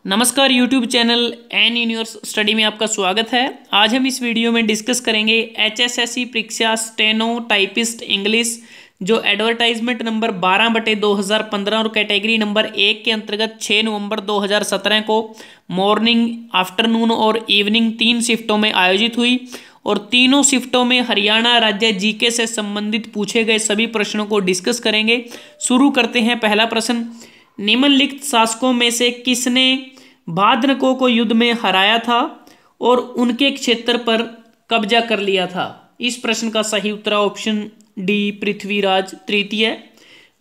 नमस्कार YouTube channel N universe study में आपका स्वागत है। आज हम इस वीडियो में डिस्कस करेंगे एचएसएससी परीक्षा स्टेनो टाइपिस्ट इंग्लिश जो एडवर्टाइजमेंट नंबर 12/2015 और कैटेगरी नंबर 1 के अंतर्गत 6 नवंबर 2017 को मॉर्निंग, आफ्टरनून और इवनिंग 3 शिफ्टों में आयोजित हुई और तीनों शिफ्टों में हरियाणा राज्य जीके से संबंधित पूछे गए सभी प्रश्नों को डिस्कस करेंगे। शुरू करते हैं। पहला प्रश्न, निम्नलिखित शासकों में से किसने भाद्रकों को युद्ध में हराया था और उनके क्षेत्र पर कब्जा कर लिया था? इस प्रश्न का सही उत्तर ऑप्शन डी पृथ्वीराज तृतीय।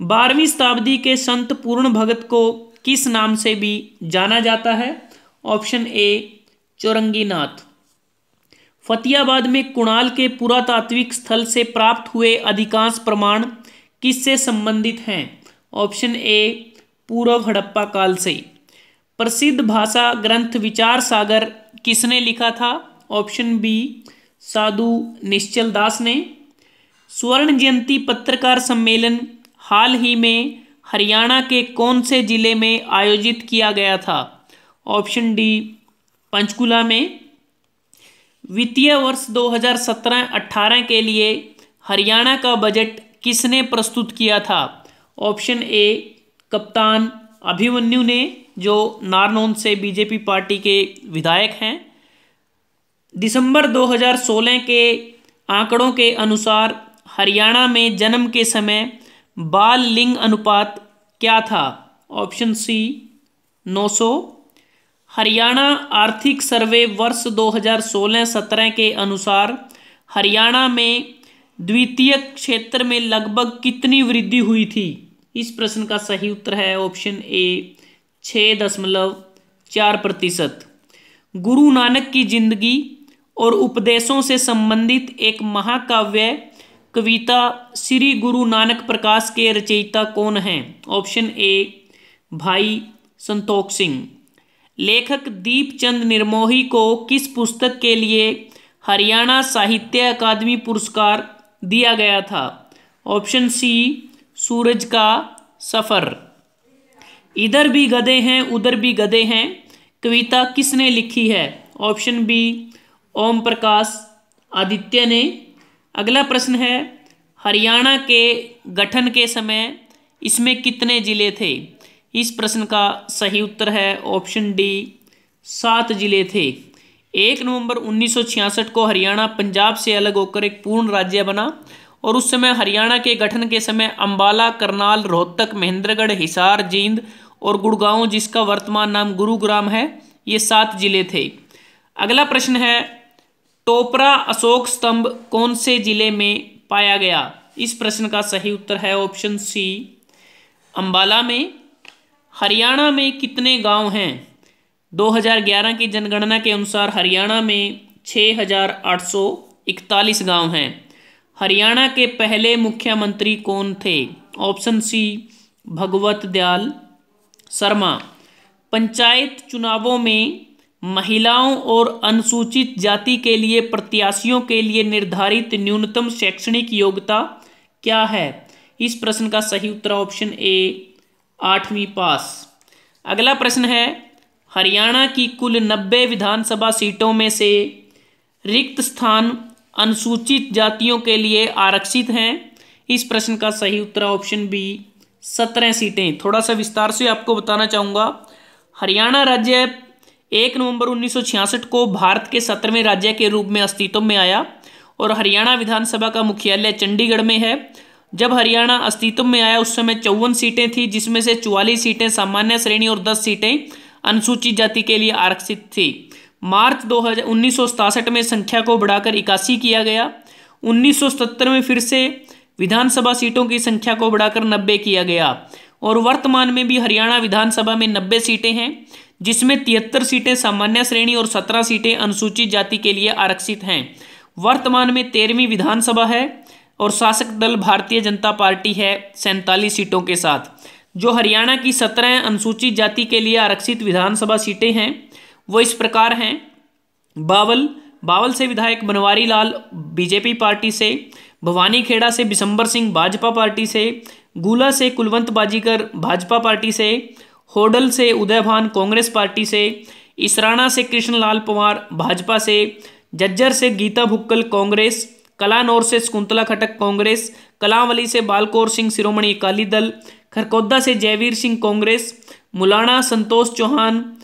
12वीं शताब्दी के संत पूर्ण भगत को किस नाम से भी जाना जाता है? ऑप्शन ए चौरंगीनाथ। फतेहाबाद में कुणाल के पुरातात्विक स्थल से प्राप्त हुए अधिकांश प्रमाण किससे संबंधित हैं? ऑप्शन ए पूर्व हड़प्पा काल से। प्रसिद्ध भाषा ग्रंथ विचार सागर किसने लिखा था? ऑप्शन बी साधु निश्चल दास ने। स्वर्ण जयंती पत्रकार सम्मेलन हाल ही में हरियाणा के कौन से जिले में आयोजित किया गया था? ऑप्शन डी पंचकुला में। वित्तीय वर्ष 2017-18 के लिए हरियाणा का बजट किसने प्रस्तुत किया था? ऑप्शन ए कप्तान अभिमन्यु ने, जो नारनौंद से बीजेपी पार्टी के विधायक हैं। दिसंबर 2016 के आंकड़ों के अनुसार हरियाणा में जन्म के समय बाल लिंग अनुपात क्या था? Option C 900। हरियाणा आर्थिक सर्वे वर्ष 2016-17 के अनुसार हरियाणा में द्वितीय क्षेत्र में लगभग कितनी वृद्धि हुई थी? इस प्रश्न का सही उत्तर है ऑप्शन ए 6.4%। गुरु नानक की जिंदगी और उपदेशों से संबंधित एक महाकाव्य कविता श्री गुरु नानक प्रकाश के रचयिता कौन हैं? ऑप्शन ए भाई संतोख सिंह। लेखक दीपचंद निर्मोही को किस पुस्तक के लिए हरियाणा साहित्य अकादमी पुरस्कार दिया गया था? ऑप्शन सी सूरज का सफर। इधर भी गधे हैं उधर भी गधे हैं कविता किसने लिखी है? ऑप्शन बी ओम प्रकाश आदित्य ने। अगला प्रश्न है, हरियाणा के गठन के समय इसमें कितने जिले थे? इस प्रश्न का सही उत्तर है ऑप्शन डी 7 जिले थे। 1 नवंबर 1966 को हरियाणा पंजाब से अलग होकर एक पूर्ण राज्य बना और उस समय हरियाणा के गठन के समय अंबाला, करनाल, रोहतक, महेंद्रगढ़, हिसार, जींद और गुड़गांव, जिसका वर्तमान नाम गुरुग्राम है, ये 7 जिले थे। अगला प्रश्न है, टोपरा अशोक स्तंभ कौन से जिले में पाया गया? इस प्रश्न का सही उत्तर है ऑप्शन सी अंबाला में। हरियाणा में कितने गांव हैं? 2011 की जनगणना के अनुसार हरियाणा में 6,841 गांव हैं। हरियाणा के पहले मुख्यमंत्री कौन थे? Option C Bhagwat Dayal Sharma. पंचायत चुनावों में महिलाओं और अनुसूचित जाति के लिए प्रत्याशियों के लिए निर्धारित न्यूनतम शैक्षणिक योग्यता क्या है? इस प्रश्न का सही उत्तर ऑप्शन ए 8वीं पास। अगला प्रश्न है, हरियाणा की कुल 90 विधानसभा सीटों में से रिक्त स्थान अनुसूचित जातियों के लिए आरक्षित हैं। इस प्रश्न का सही उत्तर ऑप्शन बी 17 सीटें। थोड़ा सा विस्तार से आपको बताना चाहूँगा। हरियाणा राज्य 1 नवंबर 1966 को भारत के 17वें राज्य के रूप में अस्तित्व में आया और हरियाणा विधानसभा का मुख्यालय चंडीगढ़ में है। जब हरियाणा अस्तित्व में आया उस समय 54 सीटें थी, जिसमें से 44 सीटें सामान्य श्रेणी और 10 सीटें अनुसूचित जाति के लिए आरक्षित थी। मार्च 1967 में संख्या को बढ़ाकर 81 किया गया। 1977 में फिर से विधानसभा सीटों की संख्या को बढ़ाकर 90 किया गया और वर्तमान में भी हरियाणा विधानसभा में 90 सीटें हैं, जिसमें 73 सीटें सामान्य श्रेणी और 17 सीटें अनुसूचित जाति के लिए आरक्षित हैं। वर्तमान में 13वीं विधानसभा है और शासक दल भारतीय जनता पार्टी है 47 सीटों के साथ। जो हरियाणा की 17 अनुसूचित जाति के लिए आरक्षित विधानसभा सीटें हैं वो इस प्रकार हैं। बावल से विधायक बनवारी लाल बीजेपी पार्टी से, भवानीखेड़ा से बिशंबर सिंह भाजपा पार्टी से, गुला से कुलवंत बाजीकर भाजपा पार्टी से होडल से उदयभान कांग्रेस पार्टी से, इसराना से कृष्णलाल पंवार भाजपा से, जज्जर से गीता भुक्कल कांग्रेस, कलानौर से शकुंतला खट्टक कांग्रेस, कलांवली से बालकौर सिंह शिरोमणि अकाली दल, खरकौदा से जयवीर सिंह कांग्रेस, मुलाना संतोष चौहान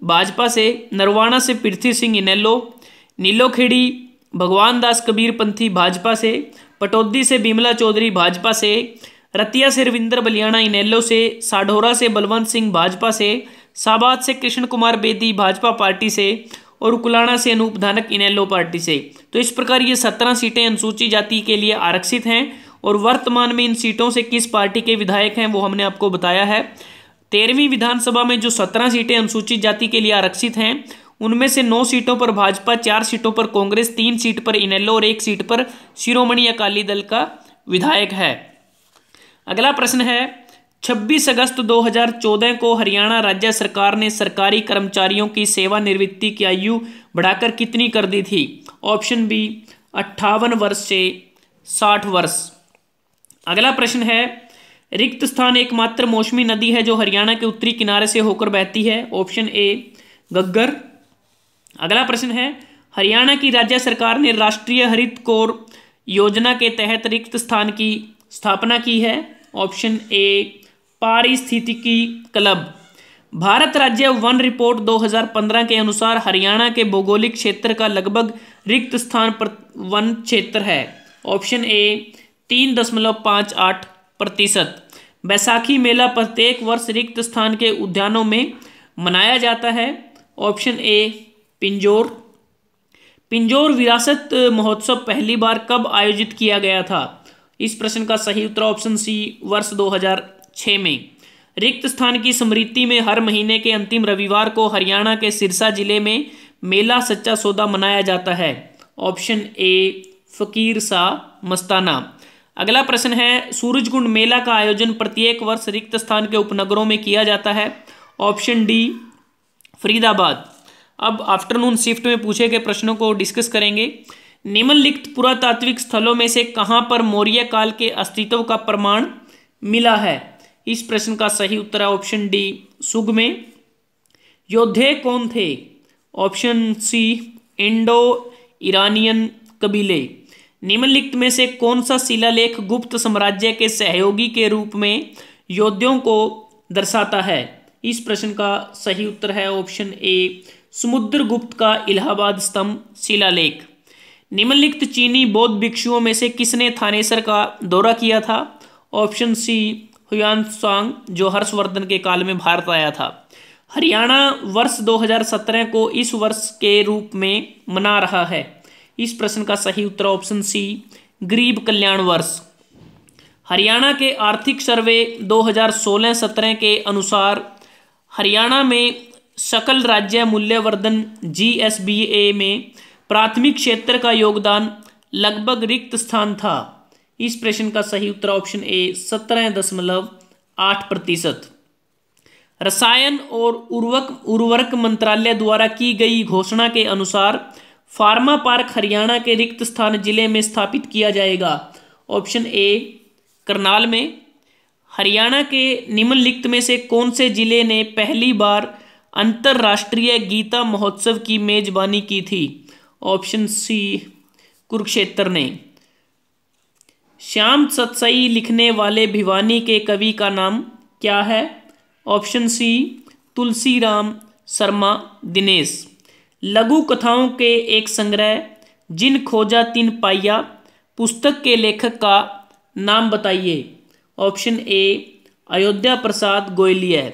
भाजपा से, नरवाना से पृथ्वी सिंह इनेलो, नीलोखेड़ी भगवान दास कबीर पंथी भाजपा से, पटौदी से बिमला चौधरी भाजपा से, रतिया से रविंद्र बलियाना इनेलो से, साढौरा से बलवंत सिंह भाजपा से, साबाद से कृष्ण कुमार बेदी भाजपा पार्टी से और कुलाना से अनूप धानक इनेलो पार्टी से। तो इस प्रकार ये 17 सीटें अनुसूचित जाति के लिए आरक्षित हैं और वर्तमान में इन सीटों से किस पार्टी के विधायक हैं वो हमने आपको बताया है। 13वीं विधानसभा में जो 17 सीटें अनुसूचित जाति के लिए आरक्षित हैं उनमें से 9 सीटों पर भाजपा, 4 सीटों पर कांग्रेस, 3 सीट पर इनेलो और 1 सीट पर शिरोमणि अकाली दल का विधायक है। अगला प्रश्न है 26 अगस्त 2014 को हरियाणा राज्य सरकार ने सरकारी कर्मचारियों की सेवानिवृत्ति की आयु बढ़ाकर कितनी कर दी थी? ऑप्शन बी 58 वर्ष से 60 वर्ष। अगला प्रश्न है रिक्त स्थान एकमात्र मौसमी नदी है जो हरियाणा के उत्तरी किनारे से होकर बहती है। ऑप्शन ए घग्गर। अगला प्रश्न है हरियाणा की राज्य सरकार ने राष्ट्रीय हरित कोर योजना के तहत रिक्त स्थान की स्थापना की है। ऑप्शन ए पारिस्थितिकी क्लब। भारत राज्य वन रिपोर्ट 2015 के अनुसार हरियाणा के भौगोलिक क्षेत्र का लगभग रिक्त स्थान पर वन क्षेत्र है। ऑप्शन ए 3.58%। बैसाखी मेला प्रत्येक वर्ष रिक्त स्थान के उद्यानों में मनाया जाता है। ऑप्शन ए पिंजौर। पिंजौर विरासत महोत्सव पहली बार कब आयोजित किया गया था? इस प्रश्न का सही उत्तर ऑप्शन सी वर्ष 2006 में। रिक्त स्थान की स्मृति में हर महीने के अंतिम रविवार को हरियाणा के सिरसा जिले में मेला सच्चा सौदा मनाया जाता है। ऑप्शन ए फकीर सा मस्ताना। अगला प्रश्न है सूरजकुंड मेला का आयोजन प्रत्येक वर्ष रिक्त स्थान के उपनगरों में किया जाता है। Option D Faridabad. अब आफ्टरनून शिफ्ट में पूछे गए प्रश्नों को डिस्कस करेंगे। निम्नलिखित पुरातात्विक स्थलों में से कहां पर मौर्य काल के अस्तित्व का प्रमाण मिला है? इस प्रश्न का सही उत्तर है ऑप्शन डी सुग में। योद्धे कौन थे? ऑप्शन सी इंडो ईरानियन कबीले। निम्नलिखित में से कौन सा शिलालेख गुप्त साम्राज्य के सहयोगी के रूप में योद्धाओं को दर्शाता है? इस प्रश्न का सही उत्तर है ऑप्शन ए समुद्रगुप्त का इलाहाबाद स्तंभ शिलालेख। निम्नलिखित चीनी बौद्ध भिक्षुओं में से किसने थानेसर का दौरा किया था? ऑप्शन सी हुआनसांग जो हर्षवर्धन के काल में भारत आया था। हरियाणा वर्ष 2017 को इस वर्ष के रूप में मना रहा है। इस प्रश्न का सही उत्तर ऑप्शन सी गरीब कल्याण वर्ष। हरियाणा के आर्थिक सर्वे 2016-17 के अनुसार हरियाणा में सकल राज्य मूल्यवर्धन GSBA में प्राथमिक क्षेत्र का योगदान लगभग रिक्त स्थान था। इस प्रश्न का सही उत्तर ऑप्शन ए 17.8%। रसायन और उर्वरक मंत्रालय द्वारा की गई घोषणा के अनुसार फार्मा पार्क हरियाणा के रिक्त स्थान जिले में स्थापित किया जाएगा। ऑप्शन ए करनाल में। हरियाणा के निम्नलिखित में से कौन से जिले ने पहली बार अंतर्राष्ट्रीय गीता महोत्सव की मेजबानी की थी? ऑप्शन सी कुरुक्षेत्र ने। श्याम सतसई लिखने वाले भिवानी के कवि का नाम क्या है? Option C Tulsiram Sharma Dinesh. लघु कथाओं के एक संग्रह जिन खोजा तिन पाइया पुस्तक के लेखक का नाम बताइए। Option A Ayodhya Prasad Goyaliya.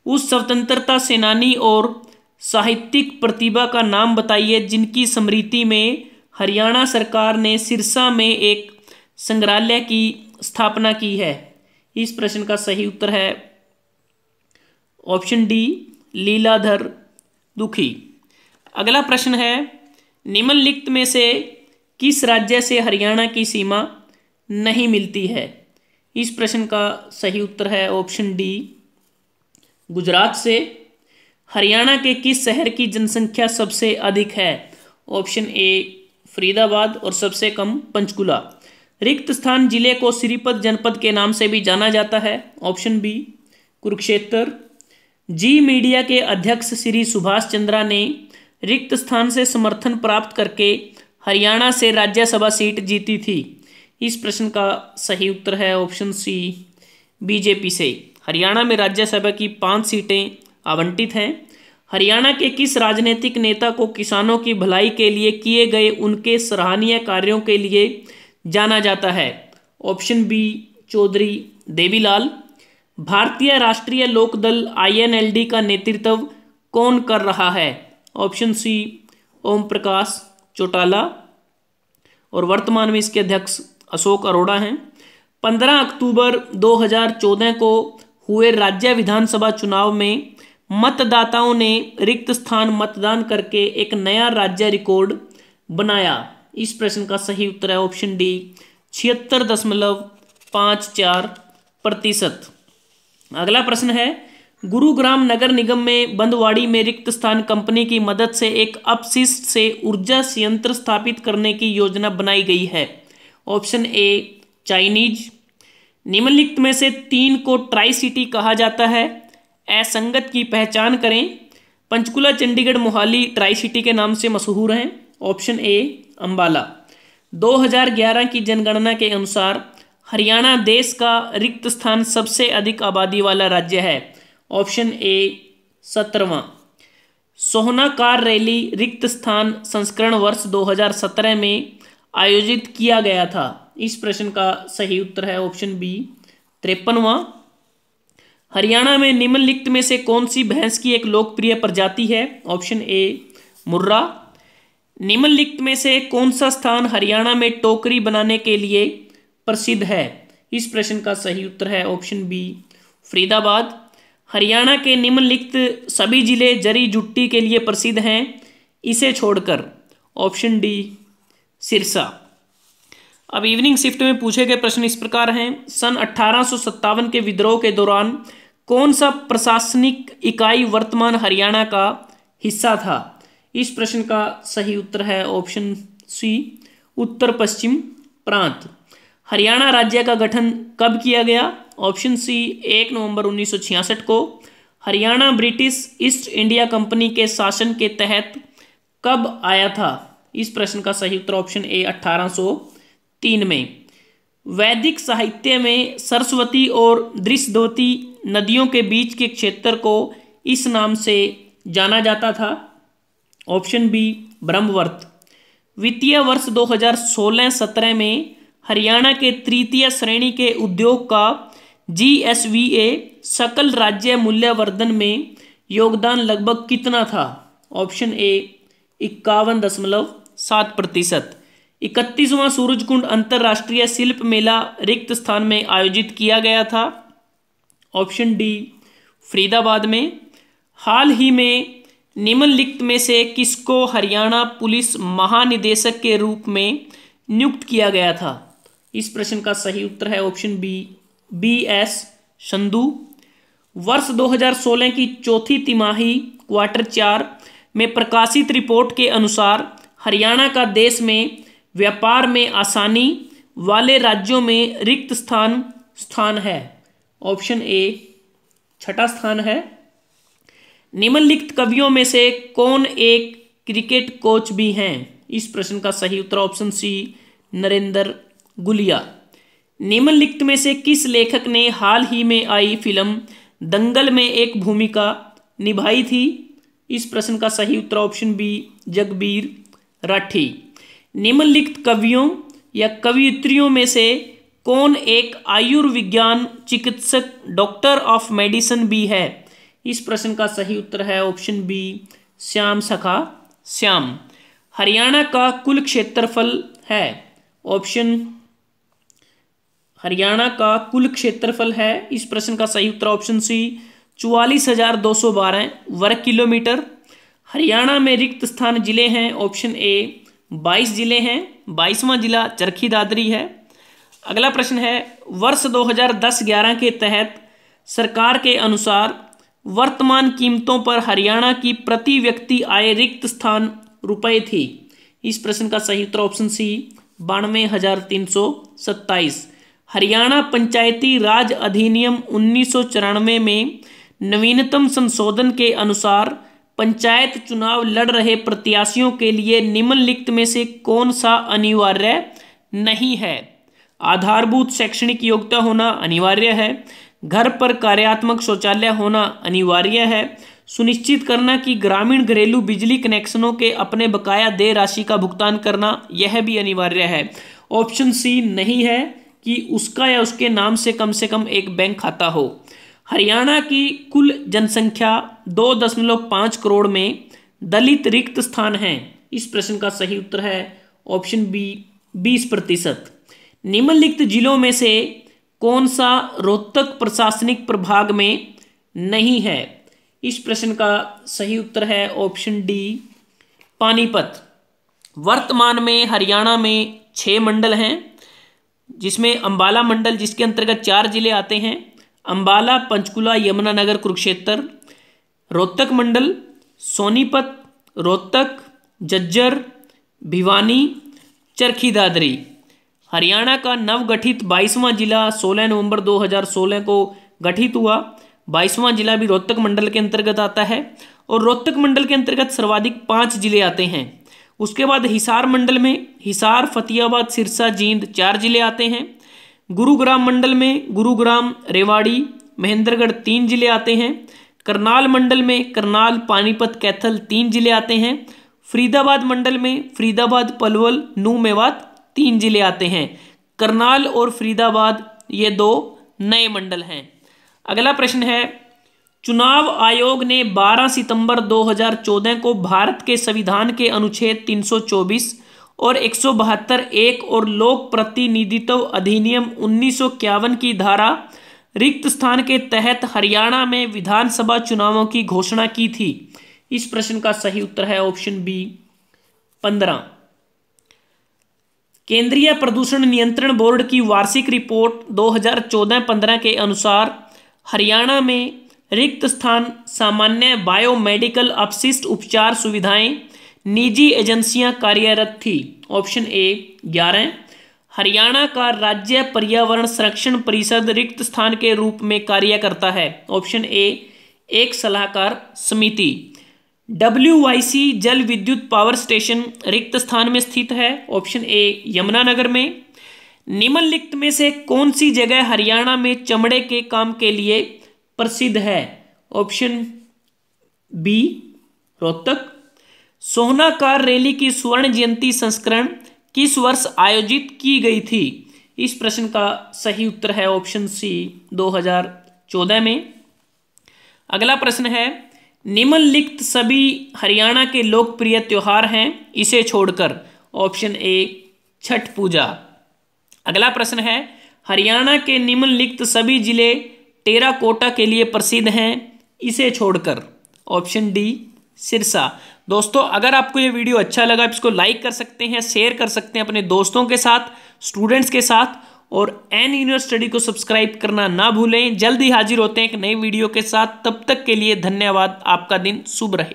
उस स्वतंत्रता सेनानी और साहित्यिक प्रतिभा का नाम बताइए जिनकी स्मृति में हरियाणा सरकार ने सिरसा में एक संग्रहालय की स्थापना की है। इस प्रश्न का सही उत्तर है ऑप्शन डी लीलाधर दुखी। अगला प्रश्न है निम्नलिखित में से किस राज्य से हरियाणा की सीमा नहीं मिलती है? इस प्रश्न का सही उत्तर है ऑप्शन डी गुजरात से। हरियाणा के किस शहर की जनसंख्या सबसे अधिक है? ऑप्शन ए फरीदाबाद और सबसे कम पंचकुला। रिक्त स्थान जिले को श्रीपत जनपद के नाम से भी जाना जाता है। Option B Kurukshetra. Zee media के अध्यक्ष श्री सुभाष चंद्रा ने रिक्त स्थान से समर्थन प्राप्त करके हरियाणा से राज्यसभा सीट जीती थी। इस प्रश्न का सही उत्तर है ऑप्शन सी, बीजेपी से। हरियाणा में राज्यसभा की 5 सीटें आवंटित हैं। हरियाणा के किस राजनीतिक नेता को किसानों की भलाई के लिए किए गए उनके सराहनीय कार्यों के लिए जाना जाता है? Option B, Chaudhary Devilal. Bharatiya Rashtriya Lokdal INLD का नेतृत्व कौन कर रहा है? ऑप्शन सी, ओम प्रकाश चौटाला। और वर्तमान में इसके अध्यक्ष अशोक अरोड़ा हैं। 15 अक्टूबर 2014 को हुए राज्य विधानसभा चुनाव में मतदाताओं ने रिक्त स्थान मतदान करके एक नया राज्य रिकॉर्ड बनाया। इस प्रश्न का सही उत्तर है ऑप्शन डी, 76.54%। अगला प्रश्न है, गुरुग्राम नगर निगम में बंदवाड़ी में रिक्त स्थान कंपनी की मदद से एक अपशिष्ट से ऊर्जा संयंत्र स्थापित करने की योजना बनाई गई है। ऑप्शन ए, चाइनीज। निम्नलिखित में से 3 को ट्राई सिटी कहा जाता है। असंगत की पहचान करें। पंचकुला, चंडीगढ़, मोहाली ट्राई सिटी के नाम से मशहूर हैं। Option A, Ambala. 2011 की जनगणना के अनुसार हरियाणा देश का रिक्त स्थान सबसे अधिक आबादी वाला राज्य है। ऑप्शन ए, 17वां। सोहना कार रैली रिक्त स्थान संस्करण वर्ष 2017 में आयोजित किया गया था। इस प्रश्न का सही उत्तर है ऑप्शन बी, 53वां। हरियाणा में निम्नलिखित में से कौन सी भैंस की एक लोकप्रिय प्रजाति है? ऑप्शन ए, मुर्रा। निम्नलिखित में से कौन सा स्थान हरियाणा में टोकरी बनाने के लिए प्रसिद्ध है? इस प्रश्न का सही उत्तर है ऑप्शन बी, फरीदाबाद। हरियाणा के निम्नलिखित सभी जिले जरी जुट्टी के लिए प्रसिद्ध हैं, इसे छोड़कर। Option D, Sirsa. अब इवनिंग शिफ्ट में पूछे गए प्रश्न इस प्रकार हैं। सन 1857 के विद्रोह के दौरान कौन सा प्रशासनिक इकाई वर्तमान हरियाणा का हिस्सा था? इस प्रश्न का सही उत्तर है ऑप्शन सी, उत्तर पश्चिम प्रांत। हरियाणा राज्य का गठन कब किया गया? ऑप्शन सी, 1 नवंबर 1966 को। Haryana British east India company के शासन के तहत कब आया था? इस प्रश्न का सही उत्तर ऑप्शन ए, 1803 में। वैदिक साहित्य में सरस्वती और दृश्यवती नदियों के बीच के क्षेत्र को इस नाम से जाना जाता था। Option B, Brahmavarta. वित्तीय वर्ष 2016-17 में हरियाणा के तृतीय श्रेणी के उद्योग का GSVA सकल राज्य मूल्यवर्धन में योगदान लगभग कितना था? Option A, 51.7%। 31वां सूरजकुंड अंतर्राष्ट्रीय शिल्प मेला रिक्त स्थान में आयोजित किया गया था। ऑप्शन डी, फरीदाबाद में। हाल ही में निम्नलिखित में से किसको हरियाणा पुलिस महानिदेशक के रूप में नियुक्त किया गया था? इस प्रश्न का सही उत्तर है ऑप्शन बी, BS संधू। वर्ष 2016 की चौथी तिमाही Q4 में प्रकाशित रिपोर्ट के अनुसार हरियाणा का देश में व्यापार में आसानी वाले राज्यों में रिक्त स्थान है। ऑप्शन ए, 6ठा स्थान है। निम्नलिखित कवियों में से कौन एक क्रिकेट कोच भी हैं? इस प्रश्न का सही उत्तर ऑप्शन सी, नरेंद्र गुलिया। निम्नलिखित में से किस लेखक ने हाल ही में आई फिल्म दंगल में एक भूमिका निभाई थी? इस प्रश्न का सही उत्तर ऑप्शन बी, जगबीर राठी। निम्नलिखित कवियों या कवयित्रियों में से कौन एक आयुर्विज्ञान चिकित्सक डॉक्टर ऑफ मेडिसिन भी है? इस प्रश्न का सही उत्तर है ऑप्शन बी, श्याम सखा श्याम। हरियाणा का कुल क्षेत्रफल है? हरियाणा का कुल क्षेत्रफल है, इस प्रश्न का सही उत्तर ऑप्शन सी, 44,212 वर्ग किलोमीटर। हरियाणा में रिक्त स्थान जिले हैं? ऑप्शन ए, 22 जिले हैं। 22वां जिला चरखी दादरी है। अगला प्रश्न है, वर्ष 2010-11 के तहत सरकार के अनुसार वर्तमान कीमतों पर हरियाणा की प्रति व्यक्ति आय रिक्त स्थान रुपए थी। इस प्रश्न का सही उत्तर ऑप्शन सी, 92,327। हरियाणा पंचायती राज अधिनियम 1994 में नवीनतम संशोधन के अनुसार पंचायत चुनाव लड़ रहे प्रत्याशियों के लिए निम्नलिखित में से कौन सा अनिवार्य नहीं है? आधारभूत शैक्षणिक योग्यता होना अनिवार्य है, घर पर कार्यात्मक शौचालय होना अनिवार्य है, सुनिश्चित करना कि ग्रामीण घरेलू बिजली कनेक्शनों के अपने बकाया देय राशि का भुगतान करना, यह भी अनिवार्य है। ऑप्शन सी नहीं है कि उसका या उसके नाम से कम एक बैंक खाता हो। हरियाणा की कुल जनसंख्या 2.5 करोड़ में दलित रिक्त स्थान हैं। इस प्रश्न का सही उत्तर है ऑप्शन बी 20%। निम्नलिखित जिलों में से कौन सा रोहतक प्रशासनिक प्रभाग में नहीं है? इस प्रश्न का सही उत्तर है ऑप्शन डी पानीपत। वर्तमान में हरियाणा में 6 मंडल हैं, जिसमें अंबाला मंडल जिसके अंतर्गत 4 जिले आते हैं, अंबाला, पंचकुला, यमुनानगर, कुरुक्षेत्र। रोहतक मंडल सोनीपत, रोहतक, झज्जर, भिवानी, चरखी दादरी। हरियाणा का नवगठित 22वां जिला 16 नवंबर 2016 को गठित हुआ। 22वां जिला भी रोहतक मंडल के अंतर्गत आता है और रोहतक मंडल के अंतर्गत सर्वाधिक 5 जिले आते हैं। उसके बाद हिसार मंडल में हिसार, फतेहाबाद, सिरसा, जींद 4 जिले आते हैं। गुरुग्राम मंडल में गुरुग्राम, रेवाड़ी, महेंद्रगढ़ 3 जिले आते हैं। करनाल मंडल में करनाल, पानीपत, कैथल 3 जिले आते हैं। फरीदाबाद मंडल में फरीदाबाद, पलवल, नूह, मेवात 3 जिले आते हैं। करनाल और फरीदाबाद ये 2 नए मंडल हैं। अगला प्रश्न है, चुनाव आयोग ने 12 सितंबर 2014 को भारत के संविधान के अनुच्छेद 324 और 172(1) और लोक प्रतिनिधित्व अधिनियम 1951 की धारा रिक्त स्थान के तहत हरियाणा में विधानसभा चुनावों की घोषणा की थी। इस प्रश्न का सही उत्तर है ऑप्शन बी 15। केंद्रीय प्रदूषण नियंत्रण बोर्ड की वार्षिक रिपोर्ट 2014-15 के अनुसार हरियाणा में रिक्त स्थान सामान्य बायोमेडिकल अपशिष्ट उपचार सुविधाएं निजी एजेंसियां कार्यरत थी। Option A 11। हरियाणा का राज्य पर्यावरण संरक्षण परिषद रिक्त स्थान के रूप में कार्य करता है। ऑप्शन ए एक सलाहकार समिति। WYC जल विद्युत पावर स्टेशन रिक्त स्थान में स्थित है। ऑप्शन ए यमुनानगर में। निम्नलिखित में से कौन सी जगह हरियाणा में चमड़े के काम के लिए प्रसिद्ध है? Option B Rohtak. सोहनाकार रैली की स्वर्ण जयंती संस्करण किस वर्ष आयोजित की गई थी? इस प्रश्न का सही उत्तर है ऑप्शन सी 2014 में। अगला प्रश्न है, निम्नलिखित सभी हरियाणा के लोकप्रिय त्योहार हैं इसे छोड़कर। ऑप्शन ए छठ पूजा। अगला प्रश्न है, हरियाणा के निम्नलिखित सभी जिले टेराकोटा के लिए प्रसिद्ध हैं इसे छोड़कर। Option D Sirsa. दोस्तों, अगर आपको ये वीडियो अच्छा लगा इसको लाइक कर सकते हैं, शेयर कर सकते हैं अपने दोस्तों के साथ, स्टूडेंट्स के साथ, और एन यूनिवर्स स्टडी को सब्सक्राइब करना ना भूलें। जल्दी हाजिर होते हैं एक नई वीडियो के साथ। तब तक के लिए धन्यवाद। आपका दिन शुभ रहे।